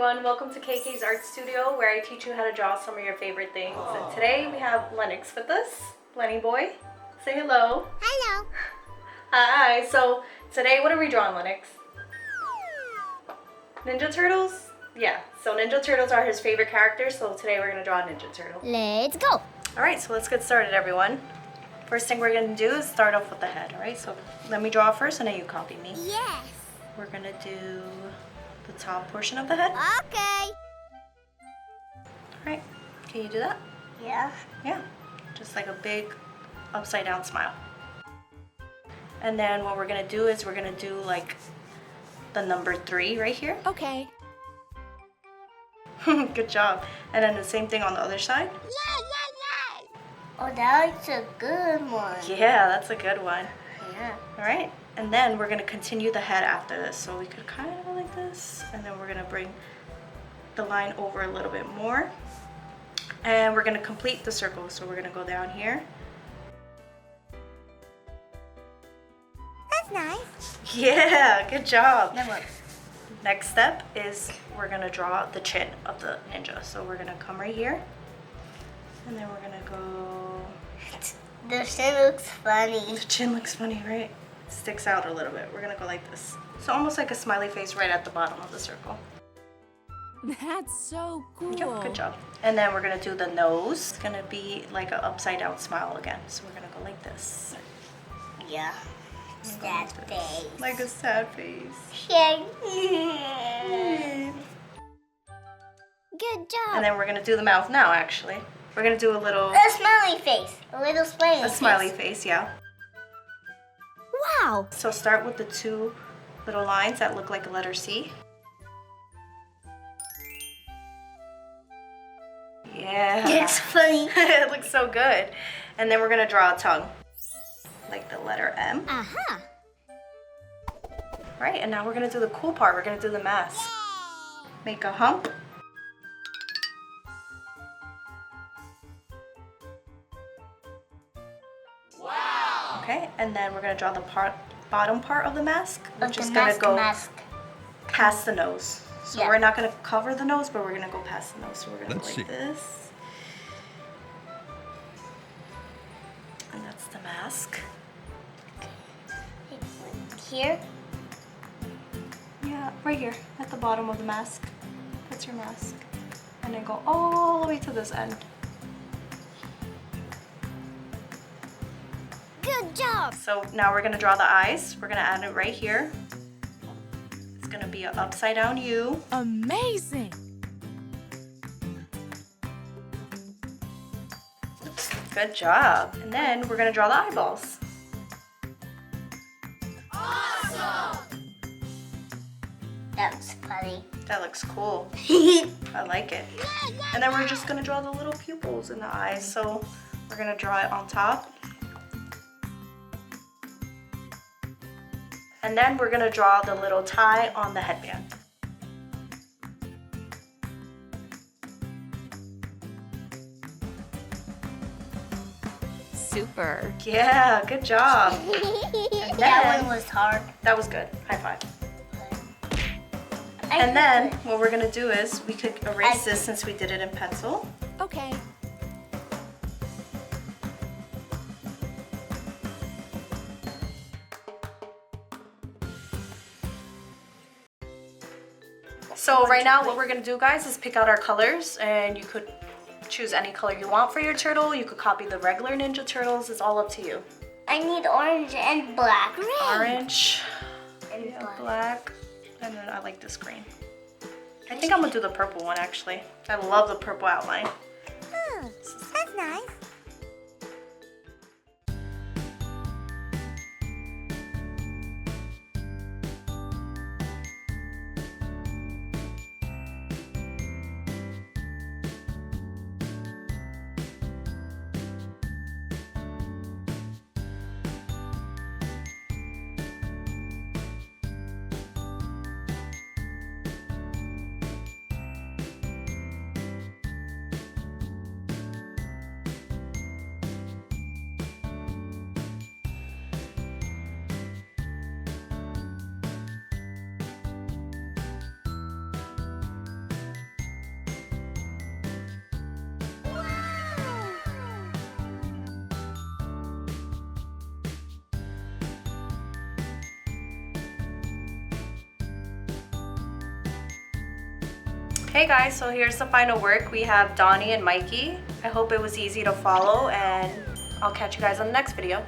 everyone, welcome to KK's Art Studio where I teach you how to draw some of your favorite things. And today we have Lennox with us. Lenny boy, say hello. Hello. Hi, so today what are we drawing, Lennox? Ninja Turtles? Yeah, so Ninja Turtles are his favorite characters, so today we're going to draw a Ninja Turtle. Let's go. Alright, so let's get started, everyone. First thing we're going to do is start off with the head, alright? So let me draw first and then you copy me. Yes. We're going to do the top portion of the head. Okay. Alright, can you do that? Yeah. Yeah, just like a big upside down smile. And then what we're going to do is we're going to do like the number 3 right here. Okay. Good job. And then the same thing on the other side. Oh, that's a good one. Yeah, that's a good one. Yeah. All right, and then we're gonna continue the head after this. So we could kind of go like this, and then we're gonna bring the line over a little bit more. And we're gonna complete the circle. So we're gonna go down here. That's nice. Yeah, good job. That works. Next step is we're gonna draw the chin of the ninja. So we're gonna come right here, and then we're gonna go. The chin looks funny. The chin looks funny, right? It sticks out a little bit. We're gonna go like this. So almost like a smiley face right at the bottom of the circle. That's so cool. Yep, good job. And then we're gonna do the nose. It's gonna be like an upside down smile again. So we're gonna go like this. Yeah. Sad face. Like a sad face. Good job. And then we're gonna do the mouth now, actually. We're gonna do a little... A smiley face. A little smiley face. A smiley face, yeah. Wow. So start with the 2 little lines that look like a letter C. Yeah. It's funny. It looks so good. And then we're gonna draw a tongue. Like the letter M. Uh-huh. Right, and now we're gonna do the cool part. We're gonna do the mask. Make a hump. Wow. Okay, and then we're gonna draw the bottom part of the mask, which is gonna go past the nose. So Yeah. we're not gonna cover the nose, but we're gonna go past the nose. So we're gonna Let's go like see. this. And that's the mask. Here. Yeah, right here at the bottom of the mask. That's your mask. And then go all the way to this end. Good job. So now we're gonna draw the eyes. We're gonna add it right here. It's gonna be an upside down U. Amazing. Good job. And then we're gonna draw the eyeballs. That's funny. That looks cool. I like it. And then we're just gonna draw the little pupils in the eyes. So we're gonna draw it on top. And then we're gonna draw the little tie on the headband. Super. Yeah, good job. That one was hard. That was good. High five. And then what we're gonna do is we could erase this since we did it in pencil. Okay. So right now what we're gonna do, guys, is pick out our colors, and you could choose any color you want for your turtle. You could copy the regular Ninja Turtles. It's all up to you. I need orange and black. Orange, And yeah, black. black, and then I like this green. I think I'm gonna do the purple one, actually. I love the purple outline. That's nice. Hey guys, so here's the final work. We have Donnie and Mikey. I hope it was easy to follow, and I'll catch you guys on the next video.